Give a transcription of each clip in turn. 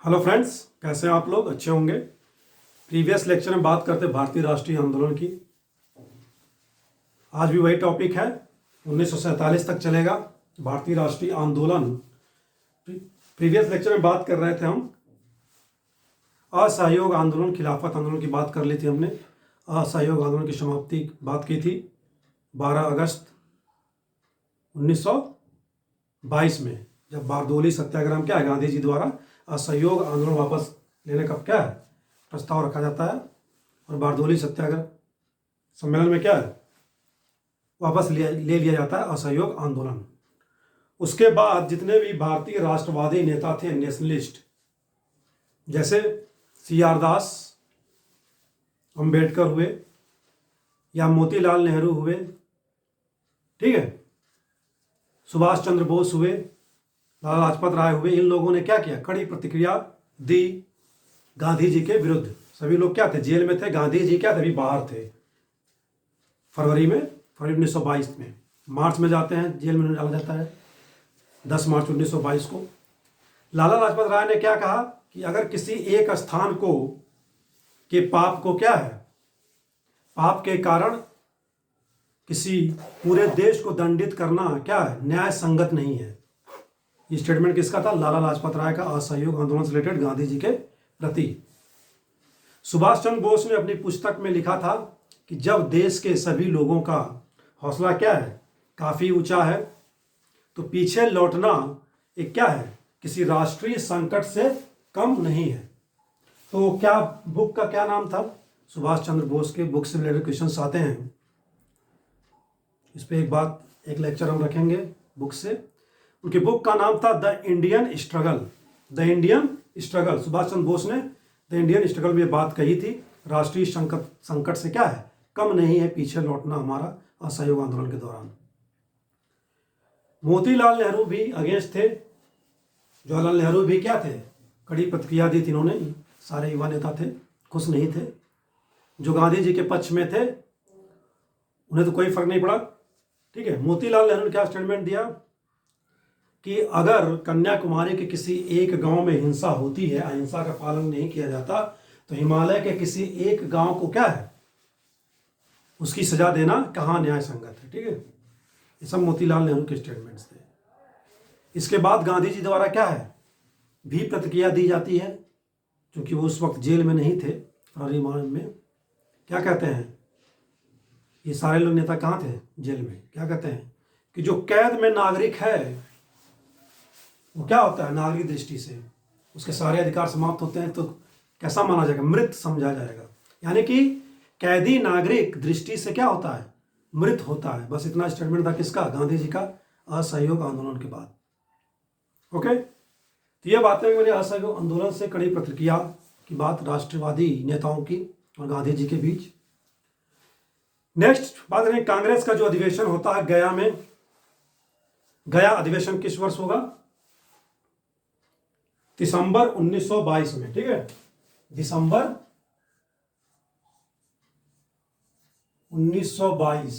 Hello friends, कैसे हैं आप लोग? अच्छे होंगे। प्रीवियस लेक्चर में बात करते भारतीय राष्ट्रीय आंदोलन की। आज भी वही टॉपिक है, 1947 तक चलेगा भारतीय राष्ट्रीय आंदोलन। प्रीवियस लेक्चर में बात कर रहे थे हम असहयोग आंदोलन, खिलाफत आंदोलन की बात कर ली थी हमने। असहयोग आंदोलन की समाप्ति की बात की थी 12 अगस्त 1922 में, जब बारदोली सत्याग्रह में क्या है, गांधी जी द्वारा असहयोग आंदोलन वापस लेने का क्या है, प्रस्ताव रखा जाता है। और बारदोली सत्याग्रह सम्मेलन में क्या है, वापस ले लिया जाता है असहयोग आंदोलन। उसके बाद जितने भी भारतीय राष्ट्रवादी नेता थे, नेशनलिस्ट, जैसे CR दास, अंबेडकर हुए या मोतीलाल नेहरू हुए, ठीक है, सुभाष चंद्र बोस हुए, लाला लाजपत राय हुए, इन लोगों ने क्या किया, कड़ी प्रतिक्रिया दी गांधी जी के विरुद्ध। सभी लोग क्या थे, जेल में थे। गांधी जी क्या थे, अभी बाहर थे। फरवरी 1922 में, मार्च में जाते हैं, जेल में डाला जाता है 10 मार्च 1922 को। लाला लाजपत राय ने क्या कहा कि अगर किसी एक स्थान के पाप को क्या है, पाप के कारण किसी पूरे देश को दंडित करना क्या है, न्याय संगत नहीं है। ये स्टेटमेंट किसका था, लाला लाजपत राय का, असहयोग आंदोलन से रिलेटेड गांधी जी के प्रति। सुभाष चंद्र बोस ने अपनी पुस्तक में लिखा था कि जब देश के सभी लोगों का हौसला क्या है, काफी ऊंचा है, तो पीछे लौटना एक क्या है, किसी राष्ट्रीय संकट से कम नहीं है। तो क्या बुक का क्या नाम था, सुभाष चंद्र बोस के बुक से रिलेटेड क्वेश्चंस आते हैं। इस पे एक लेक्चर हम रखेंगे बुक से। उनकी बुक का नाम था the Indian Struggle. The Indian Struggle, Subhash Chandra Bose ने द इंडियन स्ट्रगल में बात कही थी, राष्ट्रीय संकट से क्या है, कम नहीं है पीछे लौटना हमारा असहयोग आंदोलन के दौरान। मोतीलाल नेहरू भी अगेंस्ट थे, जवाहरलाल नेहरू भी क्या थे, कड़ी प्रतिक्रिया दी थी इन्होंने। सारे युवा नेता थे, खुश नहीं थे। जो गांधी जी के पक्ष में थे उन्हें तो कोई फर्क नहीं पड़ा, ठीक है। मोतीलाल नेहरू ने क्या स्टेटमेंट दिया कि अगर कन्याकुमारी के किसी एक गांव में हिंसा होती है, अहिंसा का पालन नहीं किया जाता, तो हिमालय के किसी एक गांव को क्या है, उसकी सजा देना कहाँ न्याय संगत है, ठीक है। ये सब मोतीलाल नेहरू के स्टेटमेंट्स थे। इसके बाद गांधी जी द्वारा क्या है, भी प्रतिक्रिया दी जाती है, क्योंकि वो उस वक्त जेल में नहीं थे। फरवरी में क्या कहते हैं, ये सारे लोग नेता कहाँ थे, जेल में। क्या कहते हैं कि जो कैद में नागरिक है वो क्या होता है, नागरिक दृष्टि से उसके सारे अधिकार समाप्त होते हैं, तो कैसा माना जाएगा, मृत समझा जाएगा। यानी कि कैदी नागरिक दृष्टि से क्या होता है, मृत होता है। बस इतना स्टेटमेंट था किसका, गांधी जी का, असहयोग आंदोलन के बाद। ओके, तो ये बातें मैंने असहयोग आंदोलन से कड़ी प्रतिक्रिया की बात, राष्ट्रवादी नेताओं की और गांधी जी के बीच। नेक्स्ट बात करें, कांग्रेस का जो अधिवेशन होता है गया में, गया अधिवेशन किस वर्ष होगा, दिसंबर 1922 में, ठीक है, दिसंबर 1922।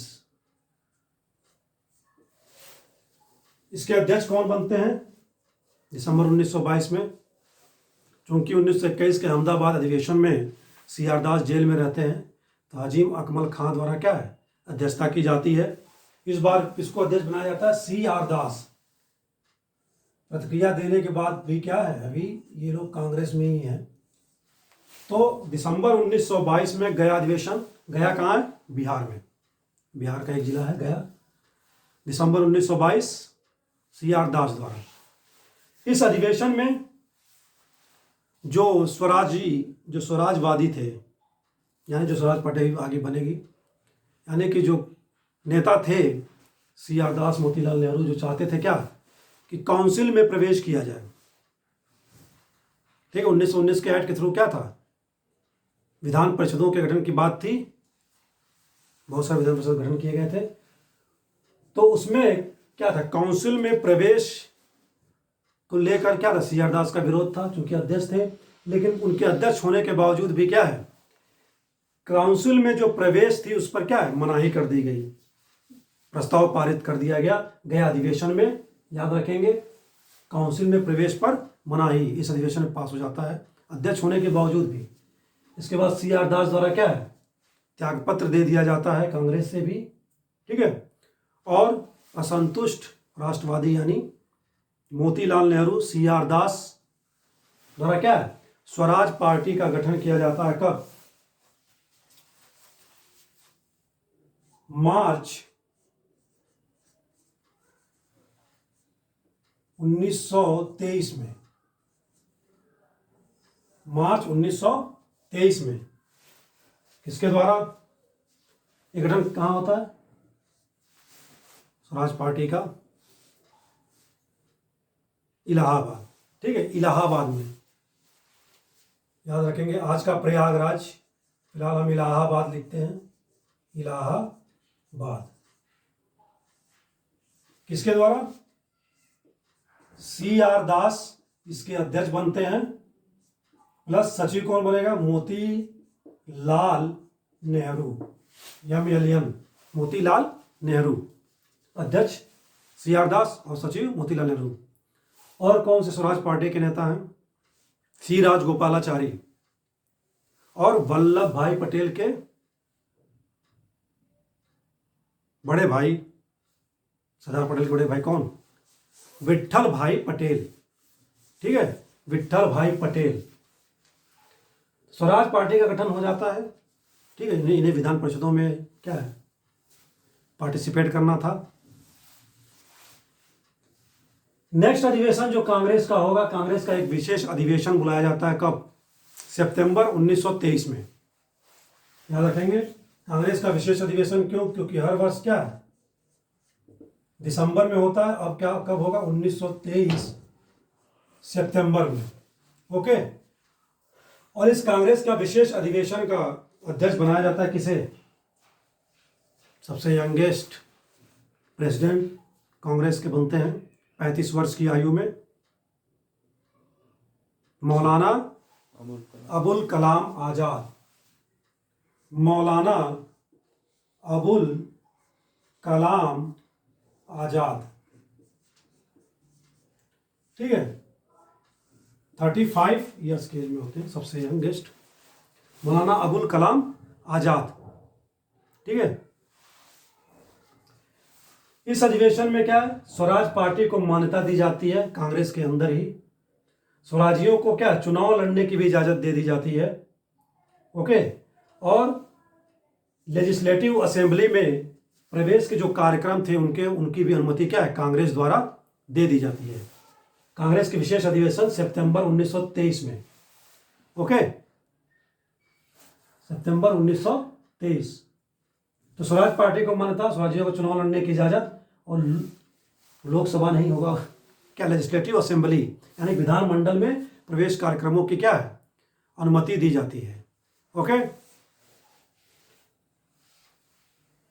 इसके अध्यक्ष कौन बनते हैं दिसंबर 1922 में, चूंकि 1921 के अहमदाबाद अधिवेशन में CR दास जेल में रहते हैं, तो अजीम अकमल खां द्वारा क्या है, अध्यक्षता की जाती है। इस बार किसको अध्यक्ष बनाया जाता है, CR दास। प्रतिक्रिया देने के बाद भी क्या है, अभी ये लोग कांग्रेस में ही हैं। तो दिसंबर 1922 में गया अधिवेशन, गया कहाँ है, बिहार में, बिहार का एक जिला है गया। दिसंबर 1922 CR दास द्वारा। इस अधिवेशन में जो स्वराजवादी थे, यानी जो स्वराज पार्टी आगे बनेगी, यानी कि जो नेता थे CR दास, मोतीलाल नेहरू, जो चाहते थे क्या कि काउंसिल में प्रवेश किया जाए, ठीक है। 1919 के एक्ट के थ्रू क्या था, विधान परिषदों के गठन की बात थी, बहुत सारे विधान परिषद गठन किए गए थे। तो उसमें क्या था, काउंसिल में प्रवेश को लेकर क्या था, CR दास का विरोध था, क्योंकि अध्यक्ष थे। लेकिन उनके अध्यक्ष होने के बावजूद भी क्या है, काउंसिल में जो प्रवेश थी उस पर क्या है, मनाही कर दी गई, प्रस्ताव पारित कर दिया गया अधिवेशन में। याद रखेंगे, काउंसिल में प्रवेश पर मनाही इस अधिवेशन में पास हो जाता है अध्यक्ष होने के बावजूद भी। इसके बाद CR दास द्वारा क्या है, त्यागपत्र दे दिया जाता है कांग्रेस से भी, ठीक है। और असंतुष्ट राष्ट्रवादी यानी मोतीलाल नेहरू, CR दास द्वारा क्या है, स्वराज पार्टी का गठन किया जाता है। कब? मार्च 1923 में। मार्च 1923 में किसके द्वारा ये गठन कहाँ होता है? स्वराज पार्टी का इलाहाबाद, ठीक है, इलाहाबाद में। याद रखेंगे, आज का प्रयागराज, फिलहाल हम इलाहाबाद लिखते हैं, इलाहाबाद। किसके द्वारा? CR दास इसके अध्यक्ष बनते हैं, प्लस सचिव कौन बनेगा? मोतीलाल नेहरू, MLN, मोतीलाल नेहरू। अध्यक्ष CR दास और सचिव मोतीलाल नेहरू। और कौन से स्वराज पार्टी के नेता हैं? C राजगोपालाचारी और वल्लभ भाई पटेल के बड़े भाई, सरदार पटेल के बड़े भाई कौन? विट्ठल भाई पटेल, ठीक है, विट्ठल भाई पटेल। स्वराज पार्टी का गठन हो जाता है, ठीक है। इन्हें विधान परिषदों में क्या है, पार्टिसिपेट करना था। नेक्स्ट अधिवेशन जो कांग्रेस का होगा, कांग्रेस का एक विशेष अधिवेशन बुलाया जाता है। कब? सितंबर 1923 में। याद रखेंगे, कांग्रेस का विशेष अधिवेशन क्यों? क्योंकि हर वर्ष क्या है, दिसंबर में होता है। अब क्या कब होगा? 1923 सितंबर में, ओके। और इस कांग्रेस का विशेष अधिवेशन का अध्यक्ष बनाया जाता है किसे? सबसे यंगेस्ट प्रेसिडेंट कांग्रेस के बनते हैं 35 वर्ष की आयु में, मौलाना अबुल कलाम आजाद। मौलाना अबुल कलाम आजाद, ठीक है। 35 ईयर्स के एज में होते हैं, सबसे यंगेस्ट मौलाना अबुल कलाम आजाद, ठीक है। इस अधिवेशन में क्या है, स्वराज पार्टी को मान्यता दी जाती है। कांग्रेस के अंदर ही स्वराजियों को क्या, चुनाव लड़ने की भी इजाजत दे दी जाती है, ओके। और लेजिस्लेटिव असेंबली में प्रवेश के जो कार्यक्रम थे उनकी भी अनुमति क्या है, कांग्रेस द्वारा दे दी जाती है। कांग्रेस के विशेष अधिवेशन सितंबर 1923 में, ओके, सितंबर 1923। तो स्वराज पार्टी को मान्यता, स्वराजियों को चुनाव लड़ने की इजाजत, और लोकसभा नहीं होगा, क्या, लेजिस्लेटिव असेंबली यानी विधानमंडल में प्रवेश कार्यक्रमों की क्या है, अनुमति दी जाती है, ओके।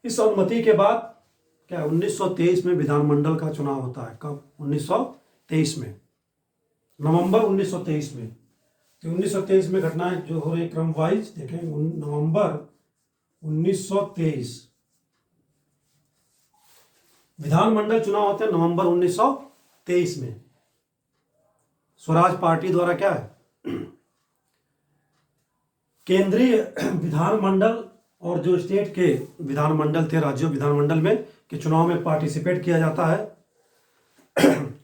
इस अनुमति के बाद क्या, 1923 में विधानमंडल का चुनाव होता है। कब? 1923 में, नवंबर 1923 में। तो 1923 में घटनाएं जो हो रही क्रम वाइज देखें, नवंबर 1923 विधानमंडल चुनाव होते हैं, नवंबर 1923 में। स्वराज पार्टी द्वारा क्या है, केंद्रीय विधानमंडल और जो स्टेट के विधानमंडल थे, राज्यों विधानमंडल में के चुनाव में पार्टिसिपेट किया जाता है।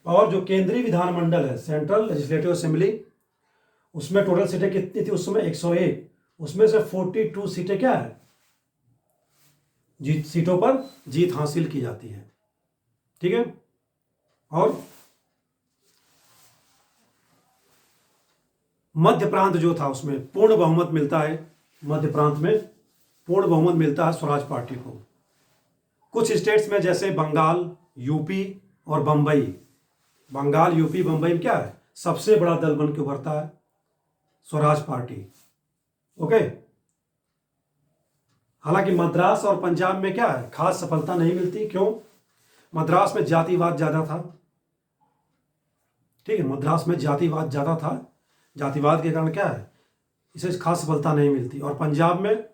और जो केंद्रीय विधानमंडल है, सेंट्रल लेजिस्लेटिव असेंबली, उसमें टोटल सीटें कितनी थी उस समय? 101। उसमें से 42 सीटें क्या है, सीटों पर जीत हासिल की जाती है, ठीक है। और मध्य प्रांत जो था उसमें पूर्ण बहुमत मिलता है, मध्य प्रांत में पूर्ण बहुमत मिलता है स्वराज पार्टी को। कुछ स्टेट्स में जैसे बंगाल, यूपी और बंबई, बंगाल, यूपी, बंबई में क्या है, सबसे बड़ा दल बन के उभरता है स्वराज पार्टी, ओके। हालांकि मद्रास और पंजाब में क्या है, खास सफलता नहीं मिलती। क्यों? मद्रास में जातिवाद ज्यादा था, ठीक है, मद्रास में जातिवाद ज्यादा था, जातिवाद के कारण क्या है, इसे खास सफलता नहीं मिलती। और पंजाब में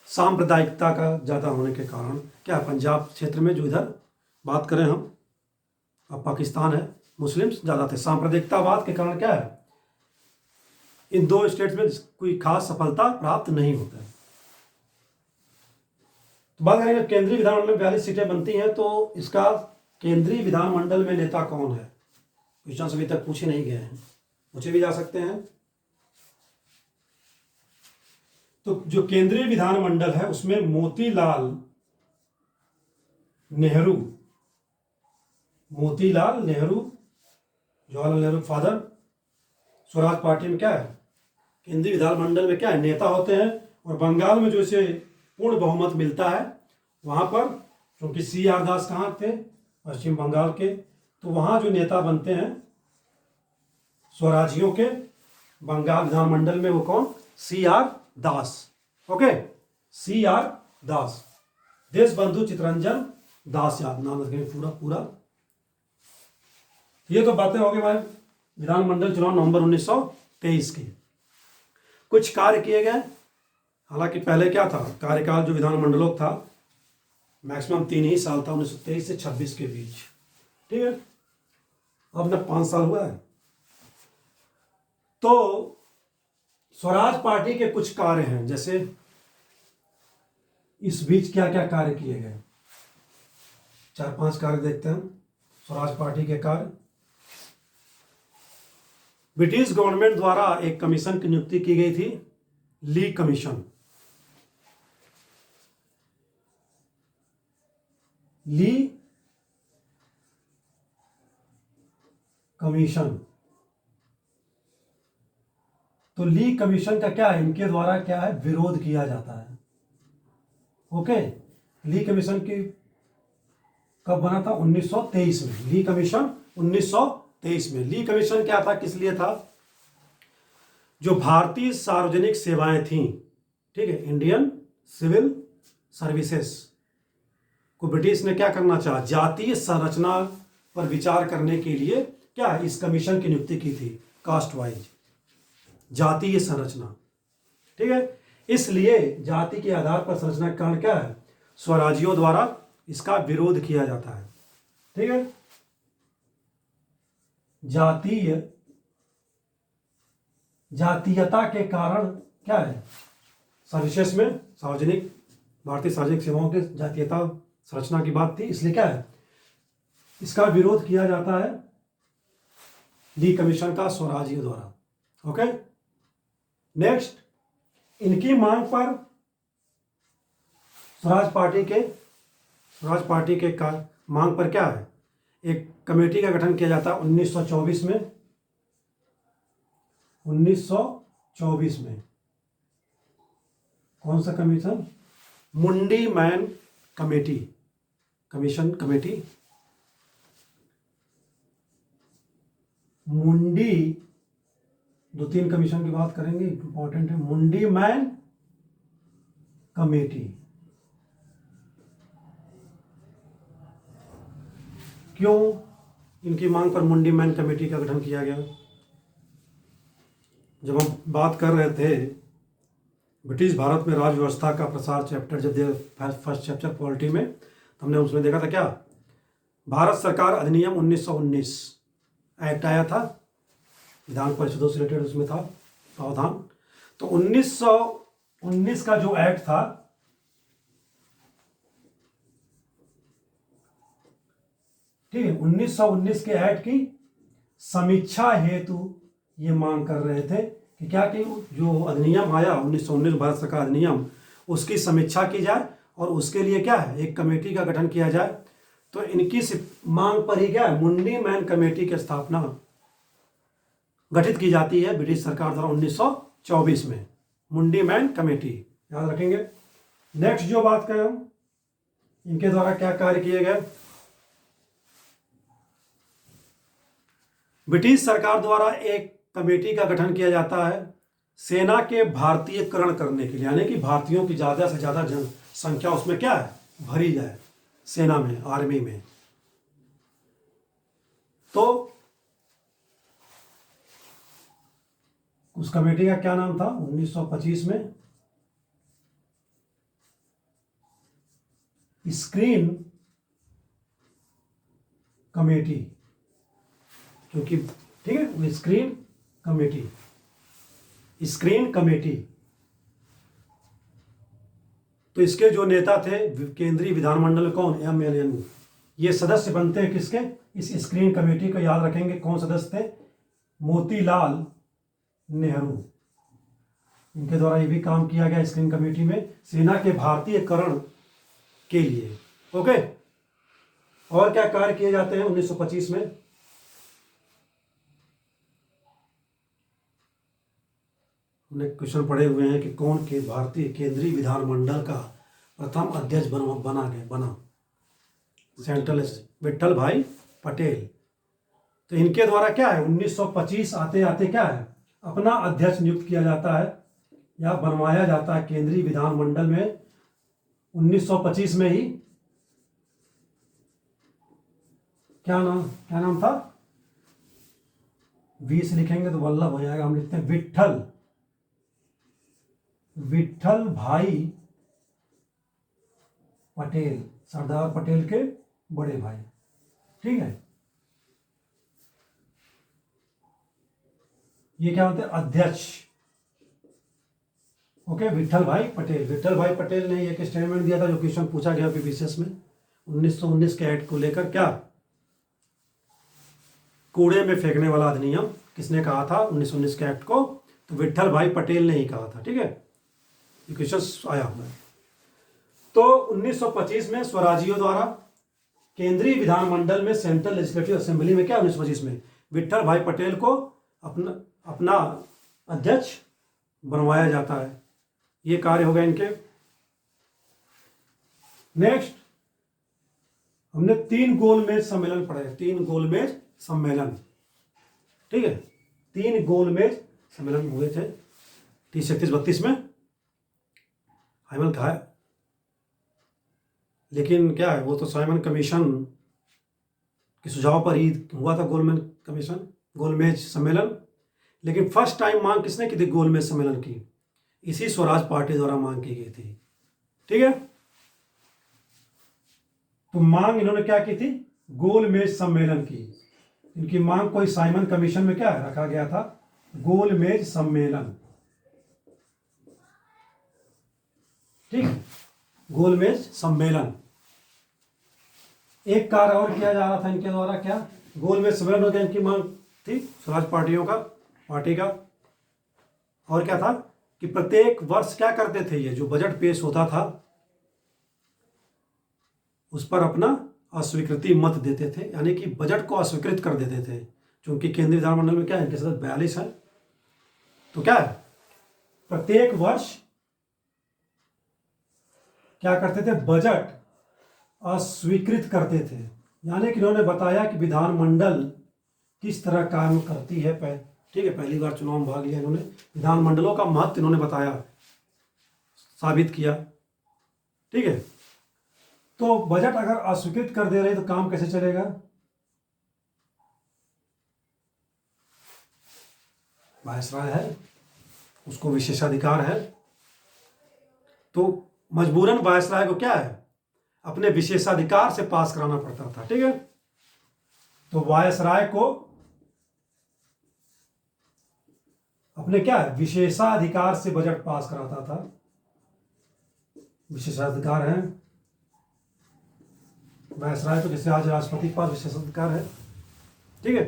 सांप्रदायिकता का ज़्यादा होने के कारण क्या, पंजाब क्षेत्र में जो इधर बात करें हम, अब पाकिस्तान है, मुस्लिम्स ज़्यादा थे। सांप्रदायिकतावाद के कारण क्या है, इन दो स्टेट्स में कोई खास सफलता प्राप्त नहीं होता है। तो बात करेंगे केंद्रीय विधानमंडल में 42 सीटें बनती हैं, तो इसका केंद्रीय विधानमंडल में नेता कौन है, क्वेश्चन अभी तक पूछे नहीं गए हैं, पूछे भी जा सकते हैं। तो जो केंद्रीय विधानमंडल है उसमें मोतीलाल नेहरू, जवाहरलाल नेहरू फादर, स्वराज पार्टी में क्या है, केंद्रीय विधानमंडल में क्या है, नेता होते हैं। और बंगाल में जो इसे पूर्ण बहुमत मिलता है वहां पर, क्योंकि CR दास कहाँ थे, पश्चिम बंगाल के, तो वहां जो नेता बनते हैं स्वराजियों के बंगाल विधानमंडल में, वो कौन, CR दास। ओके, CR दास, देश बंधु चितरंजन दास, याद नाम रखेंगे पूरा। ये तो बातें हो गई भाई विधानमंडल चुनाव नवंबर 1923 की। कुछ कार्य किए गए, हालांकि पहले क्या था, कार्यकाल जो विधानमंडलों था मैक्सिमम 3 ही साल था, 1923 से 26 के बीच, ठीक है। अब न 5 साल हुआ है। तो स्वराज पार्टी के कुछ कार्य हैं, जैसे इस बीच क्या क्या कार्य किए गए, 4-5 कार्य देखते हैं स्वराज पार्टी के कार्य। ब्रिटिश गवर्नमेंट द्वारा एक कमीशन की नियुक्ति की गई थी, ली कमीशन। तो ली कमीशन का क्या है, इनके द्वारा क्या है, विरोध किया जाता है। ओके, ली कमीशन की कब बना था, 1923 में, ली कमीशन 1923 में। ली कमीशन क्या था, किस लिए था, जो भारतीय सार्वजनिक सेवाएं थीं, ठीक है, इंडियन सिविल सर्विसेज को ब्रिटिश ने क्या करना चाहा, जातीय संरचना पर विचार करने के लिए क्या इस कमीशन की नियुक्ति की थी, कास्ट वाइज जातीय संरचना, ठीक है। इसलिए जाति के आधार पर संरचना का कारण क्या है, स्वराजियों द्वारा इसका विरोध किया जाता है, ठीक है। जातीयता के कारण क्या है, सर्विसेज में सार्वजनिक, भारतीय सार्वजनिक सेवाओं के जातीयता संरचना की बात थी, इसलिए क्या है, इसका विरोध किया जाता है ली कमीशन का स्वराजियों द्वारा। ओके, नेक्स्ट, इनकी मांग पर स्वराज पार्टी के मांग पर क्या है, एक कमेटी का गठन किया जाता है 1924 में। 1924 में कौन सा कमीशन, मुंडी मैन कमेटी, कमेटी मुंडी, 2-3 कमीशन की बात करेंगे, इंपॉर्टेंट है, मुंडी मैन कमेटी। क्यों इनकी मांग पर मुंडी मैन कमेटी का गठन किया गया, जब हम बात कर रहे थे ब्रिटिश भारत में राज व्यवस्था का प्रसार चैप्टर, जब फर्स्ट चैप्टर पॉलिटी में, तो हमने उसमें देखा था क्या, भारत सरकार अधिनियम 1919 एक्ट आया था, विधान परिषदों से रिलेटेड उसमें था प्रावधान। तो 1919 का जो एक्ट था, ठीक है, 1919 के एक्ट की समीक्षा हेतु ये मांग कर रहे थे कि क्या, कि जो अधिनियम आया 1919 भारत सरकार अधिनियम, उसकी समीक्षा की जाए और उसके लिए क्या है, एक कमेटी का गठन किया जाए। तो इनकी मांग पर ही क्या है, मुंडी मैन कमेटी की स्थापना गठित की जाती है ब्रिटिश सरकार द्वारा 1924 में, मुंडी मैन कमेटी, याद रखेंगे। नेक्स्ट जो बात करें हम, इनके द्वारा क्या कार्य किए गए, ब्रिटिश सरकार द्वारा एक कमेटी का गठन किया जाता है सेना के भारतीयकरण करने के लिए, यानी कि भारतीयों की ज़्यादा से ज़्यादा जनसंख्या उसमें क्या है, भरी जाए सेना में, आर्मी में। तो उस कमेटी का क्या नाम था 1925 में, स्क्रीन कमेटी, क्योंकि ठीक है, वो स्क्रीन कमेटी, स्क्रीन कमेटी। तो इसके जो नेता थे केंद्रीय विधानमंडल कौन, MNN, ये सदस्य बनते हैं किसके, इस स्क्रीन कमेटी को याद रखेंगे कौन सदस्य थे, मोतीलाल नेहरू। इनके द्वारा ये भी काम किया गया स्क्रीन कमेटी में सेना के भारतीयकरण के लिए। ओके, और क्या कार्य किए जाते हैं 1925 में, हमने क्वेश्चन पढ़े हुए हैं कि कौन के भारतीय केंद्रीय विधानमंडल का प्रथम अध्यक्ष बना सेंट्रल, विट्ठल भाई पटेल। तो इनके द्वारा क्या है 1925 आते आते क्या है, अपना अध्यक्ष नियुक्त किया जाता है या बनवाया जाता है केंद्रीय विधानमंडल में 1925 में ही। क्या नाम था, वी से लिखेंगे तो वल्लभ हो जाएगा, हम लिखते हैं विट्ठल भाई पटेल, सरदार पटेल के बड़े भाई। ठीक है, ये क्या होते हैं, अध्यक्ष। ओके, विट्ठल भाई पटेल ने एक स्टेटमेंट दिया था जो क्वेश्चन पूछा गया विशेष में 1919 के एक्ट को लेकर, क्या कूड़े में फेंकने वाला अधिनियम किसने कहा था 1919 के एक्ट को, तो विट्ठल भाई पटेल ने ही कहा था। ठीक है, ये क्वेश्चन आया हुआ है। तो 1925 में स्वराजियों द्वारा केंद्रीय विधानमंडल में सेंट्रल लेजिस्लेटिव असेंबली में क्या 1925 में विट्ठल भाई पटेल को अपना अध्यक्ष बनवाया जाता है। ये कार्य हो गए इनके। नेक्स्ट हमने 3 गोलमेज सम्मेलन पढ़े, 3 गोलमेज सम्मेलन। ठीक है, 3 गोलमेज सम्मेलन हुए थे 30, 31, 32 में। हाइमन था, लेकिन क्या है, वो तो साइमन कमीशन के सुझाव पर ही हुआ था गोलमेज सम्मेलन। लेकिन फर्स्ट टाइम मांग किसने की थी गोलमेज सम्मेलन की, इसी स्वराज पार्टी द्वारा मांग की गई थी। ठीक है, तो मांग इन्होंने क्या की थी, गोलमेज सम्मेलन की। इनकी मांग कोई साइमन कमीशन में क्या रखा गया था, गोलमेज सम्मेलन। ठीक, गोलमेज सम्मेलन। एक कार्य और किया जा रहा था इनके द्वारा, क्या गोलमेज सम्मेलन हो गया, इनकी मांग थी स्वराज पार्टी का। और क्या था कि प्रत्येक वर्ष क्या करते थे, ये जो बजट पेश होता था उस पर अपना अस्वीकृति मत देते थे, यानी कि बजट को अस्वीकृत कर देते थे। क्योंकि केंद्रीय विधानमंडल में क्या है, इनके सदस्य 42 है, तो क्या है प्रत्येक वर्ष क्या करते थे, बजट अस्वीकृत करते थे। यानी कि इन्होंने बताया कि विधानमंडल किस तरह काम करती है। ठीक है, पहली बार चुनाव में भाग लिया इन्होंने, विधानमंडलों का महत्व इन्होंने बताया, साबित किया। ठीक है, तो बजट अगर अस्वीकृत कर दे रहे तो काम कैसे चलेगा, वायसराय है, उसको विशेषाधिकार है, तो मजबूरन वायसराय को क्या है अपने विशेषाधिकार से पास कराना पड़ता था। ठीक है, तो वायसराय को अपने क्या है विशेषाधिकार से बजट पास कराता था। विशेषाधिकार है वायसराय को, जैसे आज राष्ट्रपति के पास विशेषाधिकार है। ठीक है,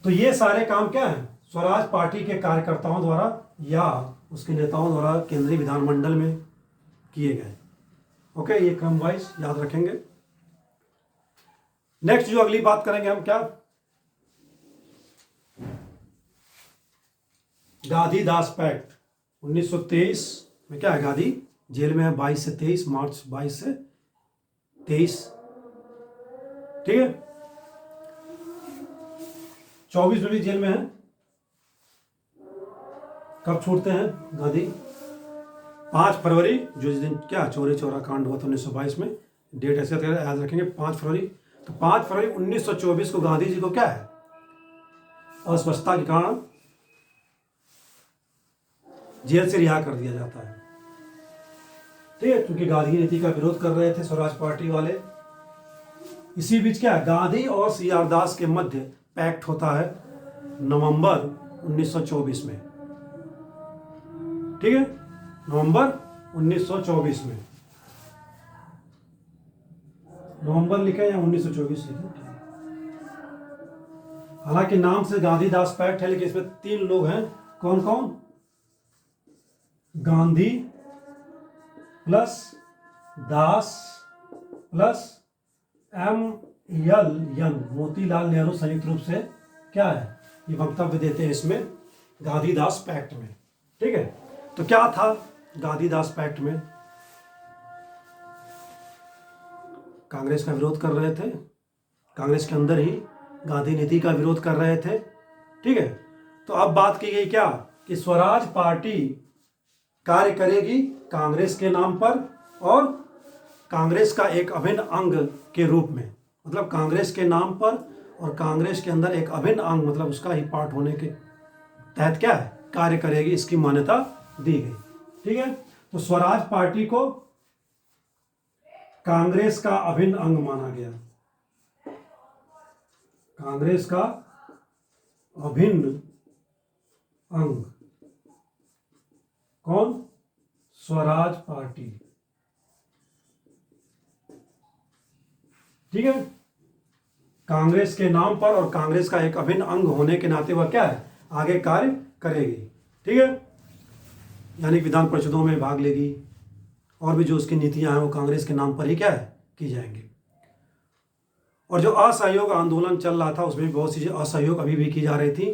तो ये सारे काम क्या है स्वराज पार्टी के कार्यकर्ताओं द्वारा या उसके नेताओं द्वारा केंद्रीय विधानमंडल में किए गए। ओके, ये क्रम वाइज याद रखेंगे। नेक्स्ट जो अगली बात करेंगे हम, क्या गांधीदास पैक्ट 1923 में। क्या है, गांधी जेल में है 22 से 23 मार्च 22 से 23। ठीक है, 24 में भी जेल में है। कब छूटते हैं गांधी, 5 फरवरी, जो इस दिन क्या चौरी चौरा कांड हुआ था 1922 में, डेट ऐसे याद रखेंगे 5 फरवरी। तो 5 फरवरी 1924 को गांधी जी को क्या है अस्वस्थता के कारण जेल से रिहा कर दिया जाता है। ठीक है, क्योंकि गांधी नीति का विरोध कर रहे थे स्वराज पार्टी वाले, इसी बीच क्या है, गांधी और सी आर दास के मध्य पैक्ट होता है नवंबर 1924 में। ठीक है, नवंबर 1924 में। नवंबर लिखे या 1924 लिखे, हालांकि नाम से गांधीदास पैक्ट है, लेकिन इसमें 3 लोग हैं। कौन कौन? गांधी प्लस दास प्लस MLN, मोतीलाल नेहरू संयुक्त रूप से क्या है, ये वक्तव्य देते हैं इसमें गांधीदास पैक्ट में। ठीक है, तो क्या था गांधीदास पैक्ट में? कांग्रेस का विरोध कर रहे थे, कांग्रेस के अंदर ही गांधी नीति का विरोध कर रहे थे। ठीक है, तो अब बात की गई क्या कि स्वराज पार्टी कार्य करेगी कांग्रेस के नाम पर और कांग्रेस का एक अभिन्न अंग के रूप में, मतलब कांग्रेस के नाम पर और कांग्रेस के अंदर एक अभिन्न अंग, मतलब उसका ही पार्ट होने के तहत क्या है, कार्य करेगी, इसकी मान्यता दी गई। ठीक है, तो स्वराज पार्टी को कांग्रेस का अभिन्न अंग माना गया, कांग्रेस का अभिन्न अंग। कौन? स्वराज पार्टी। ठीक है, कांग्रेस के नाम पर और कांग्रेस का एक अभिन्न अंग होने के नाते वह क्या है, आगे कार्य करेगी। ठीक है, यानी विधान परिषदों में भाग लेगी और भी जो उसकी नीतियां हैं वो कांग्रेस के नाम पर ही क्या है, की जाएंगी। और जो असहयोग आंदोलन चल रहा था उसमें बहुत सी असहयोग अभी भी की जा रही थी।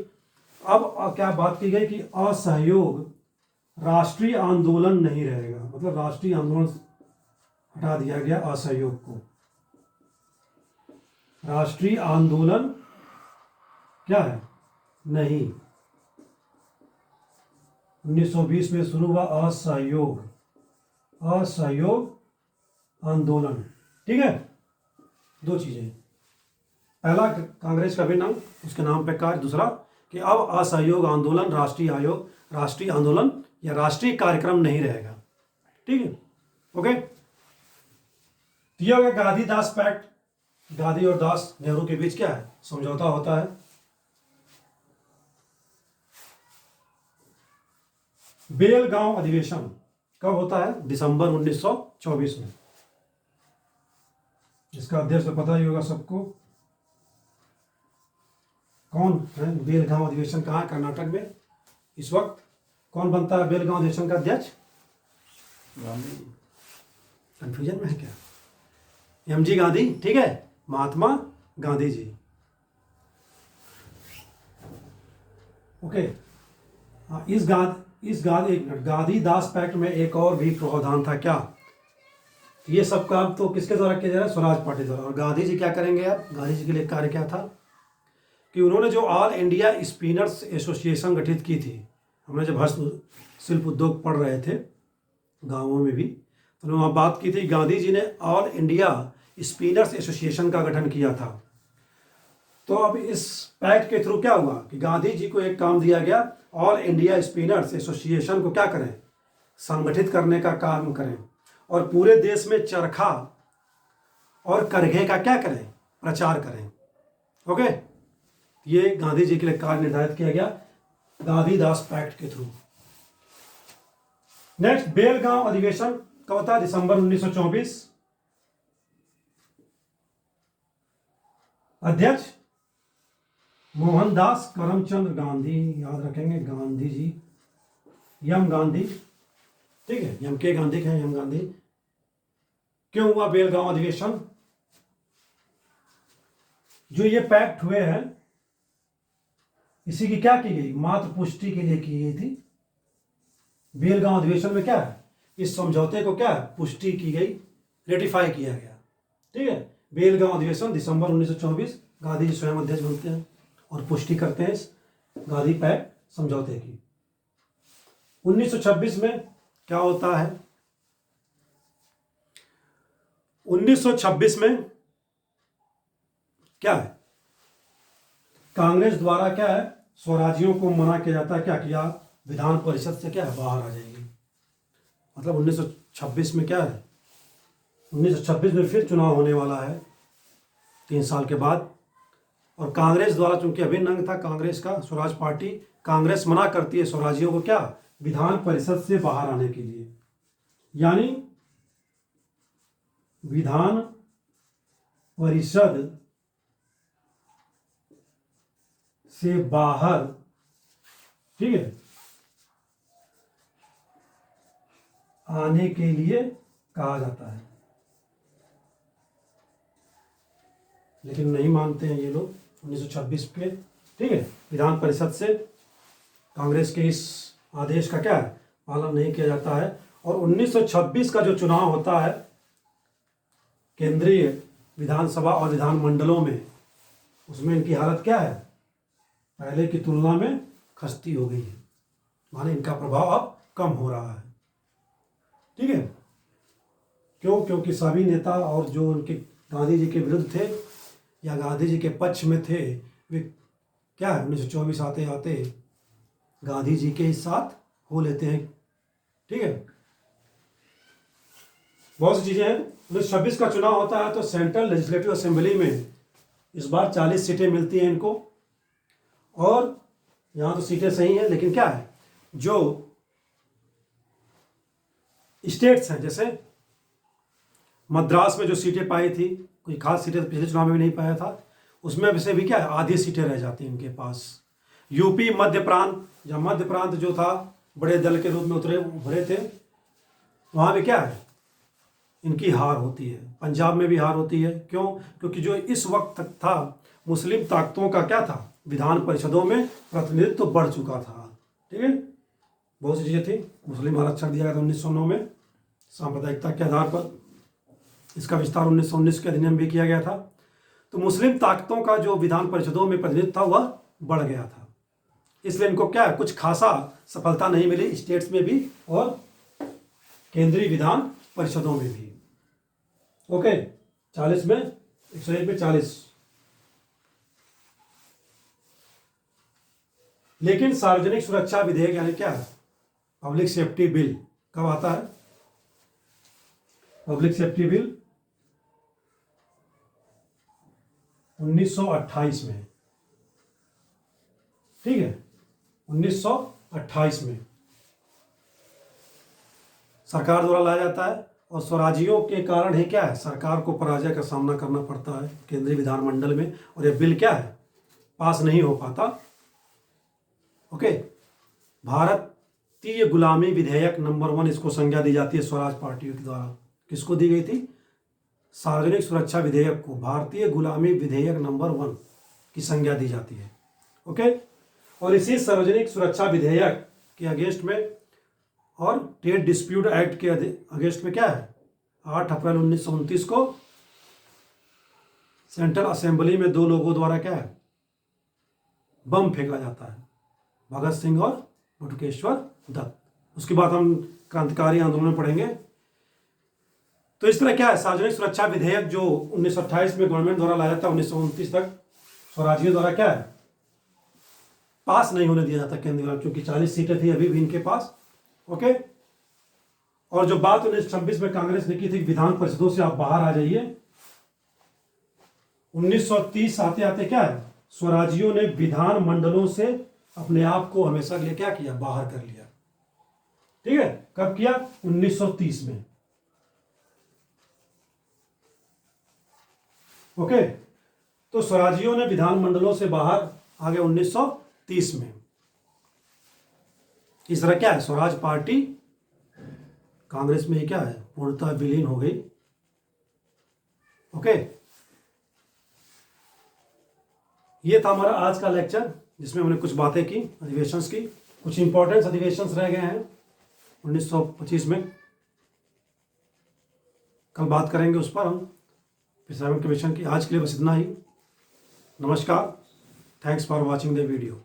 अब क्या बात की गई कि असहयोग राष्ट्रीय आंदोलन नहीं रहेगा, मतलब राष्ट्रीय आंदोलन हटा दिया गया, असहयोग को राष्ट्रीय आंदोलन क्या है, नहीं। 1920 में शुरू हुआ असहयोग आंदोलन। ठीक है, 2 चीजें, पहला कांग्रेस का भी नाम उसके नाम पे कार्य, दूसरा कि अब असहयोग आंदोलन राष्ट्रीय आंदोलन या राष्ट्रीय कार्यक्रम नहीं रहेगा। ठीक है, ओके। तो ये हो गया गांधी-दास पैक्ट। गांधी और दास नेहरू के बीच क्या है, समझौता होता है। बेलगांव अधिवेशन कब होता है? दिसंबर 1924 में। इसका अध्यक्ष तो पता ही होगा सबको, कौन है? बेलगांव अधिवेशन कहाँ? कर्नाटक में। इस वक्त कौन बनता है बेलगांव अधिवेशन का अध्यक्ष? कंफ्यूजन में है क्या? MG गांधी। ठीक है, महात्मा गांधी जी। ओके, एक मिनट, गांधी-दास पैक्ट में एक और भी प्रावधान था क्या? ये सब काम तो किसके द्वारा किया जा रहा है? स्वराज पार्टी द्वारा। और गांधी जी क्या करेंगे? अब गांधी जी के लिए कार्य क्या था कि उन्होंने जो ऑल इंडिया स्पिनर्स एसोसिएशन गठित की थी, हमने जब हस्तशिल्प उद्योग पढ़ रहे थे गांवों में भी, तो उन्होंने वहाँ बात की थी, गांधी जी ने ऑल इंडिया स्पिनर्स एसोसिएशन का गठन किया था। तो अब इस पैक्ट के थ्रू क्या हुआ कि गांधी जी को एक काम दिया गया, ऑल इंडिया स्पिनर्स एसोसिएशन को क्या करें, संगठित करने का काम करें और पूरे देश में चरखा और करघे का क्या करें, प्रचार करें। ओके, ये गांधी जी के लिए कार्य निर्धारित किया गया गांधी-दास पैक्ट के थ्रू। नेक्स्ट, बेलगांव अधिवेशन कब होता है? दिसंबर 1924। अध्यक्ष मोहनदास करमचंद गांधी, याद रखेंगे गांधी जी, यम गांधी। ठीक है, यम के गांधी हैं, यम गांधी। क्यों हुआ बेलगांव अधिवेशन? जो ये पैक्ट हुए हैं इसी की क्या की गई, मात्र पुष्टि के लिए की गई थी। बेलगांव अधिवेशन में क्या है, इस समझौते को क्या है, पुष्टि की गई, रेटिफाई किया गया। ठीक है, बेलगांव अधिवेशन दिसंबर 1924, गांधी जी स्वयं अध्यक्ष बनते हैं और पुष्टि करते हैं इस गांधी पैक्ट समझौते की। 1926 में क्या होता है? 1926 में क्या है, कांग्रेस द्वारा क्या है, स्वराजियों को मना किया जाता है क्या किया, विधान परिषद से क्या है, बाहर आ जाएगी। मतलब 1926 में क्या है, 1926 में फिर चुनाव होने वाला है 3 साल के बाद। और कांग्रेस द्वारा चूंकि अभिन्न अंग था कांग्रेस का, स्वराज पार्टी, कांग्रेस मना करती है स्वराजियों को क्या, विधान परिषद से बाहर आने के लिए। यानी विधान परिषद से बाहर, ठीक है, आने के लिए कहा जाता है। लेकिन नहीं मानते हैं ये लोग 1926 पे, ठीक है। विधान परिषद से कांग्रेस के इस आदेश का क्या है, पालन नहीं किया जाता है। और 1926 का जो चुनाव होता है केंद्रीय विधानसभा और विधानमंडलों में, उसमें इनकी हालत क्या है, पहले की तुलना में खस्ती हो गई है, माने इनका प्रभाव अब कम हो रहा है, ठीक है। क्यों? क्योंकि सभी नेता और जो उनके गांधी जी के विरुद्ध थे या गांधी जी के पक्ष में थे, वे क्या है 1924 आते आते गांधी जी के साथ हो लेते हैं, ठीक है। बहुत सी चीज़ें हैं। 1926 का चुनाव होता है तो सेंट्रल लेजिस्लेटिव असेंबली में इस बार 40 सीटें मिलती हैं इनको। और यहाँ तो सीटें सही हैं, लेकिन क्या है, जो स्टेट्स हैं, जैसे मद्रास में जो सीटें पाई थी, कोई खास सीटें पिछले चुनाव में भी नहीं पाया था, उसमें से भी क्या है, आधी सीटें रह जाती हैं इनके पास। यूपी मध्य प्रांत, या मध्य प्रांत जो था बड़े दल के रूप में उभरे थे, वहाँ भी क्या है, इनकी हार होती है। पंजाब में भी हार होती है। क्यों? क्योंकि जो इस वक्त तक था, मुस्लिम ताकतों का क्या था, विधान परिषदों में प्रतिनिधित्व बढ़ चुका था, ठीक है। बहुत सी चीज़ें थी। मुस्लिम आरक्षण दिया गया था 1909 में सांप्रदायिकता के आधार पर। इसका विस्तार 1919 के अधिनियम भी किया गया था। तो मुस्लिम ताकतों का जो विधान परिषदों में प्रतिनिधित्व था वह बढ़ गया था। इसलिए इनको क्या है, कुछ खासा सफलता नहीं मिली स्टेट्स में भी और केंद्रीय विधान परिषदों में भी। ओके, 40 में 101 में 40। लेकिन सार्वजनिक सुरक्षा विधेयक यानी क्या है, पब्लिक सेफ्टी बिल कब आता है? पब्लिक सेफ्टी बिल 1928 में, ठीक है, 1928 में सरकार द्वारा लाया जाता है। और स्वराजियों के कारण ही क्या है, सरकार को पराजय का सामना करना पड़ता है केंद्रीय विधानमंडल में, और यह बिल क्या है, पास नहीं हो पाता। ओके, भारतीय गुलामी विधेयक नंबर 1 इसको संज्ञा दी जाती है स्वराज पार्टियों के द्वारा। किसको दी गई थी? सार्वजनिक सुरक्षा विधेयक को भारतीय गुलामी विधेयक नंबर 1 की संज्ञा दी जाती है। ओके, और इसी सार्वजनिक सुरक्षा विधेयक के अगेंस्ट में और ट्रेड डिस्प्यूट एक्ट के अगेंस्ट में क्या है, 8 अप्रैल 1929 को सेंट्रल असेंबली में 2 लोगों द्वारा क्या है, बम फेंका जाता है, भगत सिंह और बटुकेश्वर दत्त। उसके बाद हम क्रांतिकारी आंदोलन पढ़ेंगे। तो इस तरह क्या है, सार्वजनिक सुरक्षा विधेयक जो 1928 में गवर्नमेंट द्वारा लाया था, 1929 तक स्वराजियों द्वारा क्या है, पास नहीं होने दिया जाता केंद्र द्वारा, क्योंकि 40 सीटें थी अभी भी इनके पास। ओके, और जो बात 1926 में कांग्रेस ने की थी विधान परिषदों से आप बाहर आ जाइए, 1930 आते आते क्या है, स्वराजियों ने विधान मंडलों से अपने आप को हमेशा के लिए क्या किया, बाहर कर लिया। ठीक है, कब किया? 1930 में। ओके, तो स्वराजियों ने विधान मंडलों से बाहर आ गए 1930 में। इस तरह क्या है, स्वराज पार्टी कांग्रेस में ही क्या है, पूर्णतः विलीन हो गई। ओके, ये था हमारा आज का लेक्चर, जिसमें हमने कुछ बातें की अधिवेशंस की। कुछ इंपॉर्टेंट अधिवेशंस रह गए हैं 1925 में, कल बात करेंगे उस पर हम, फिशरमैन कमीशन की। आज के लिए बस इतना ही। नमस्कार, thanks for watching the video.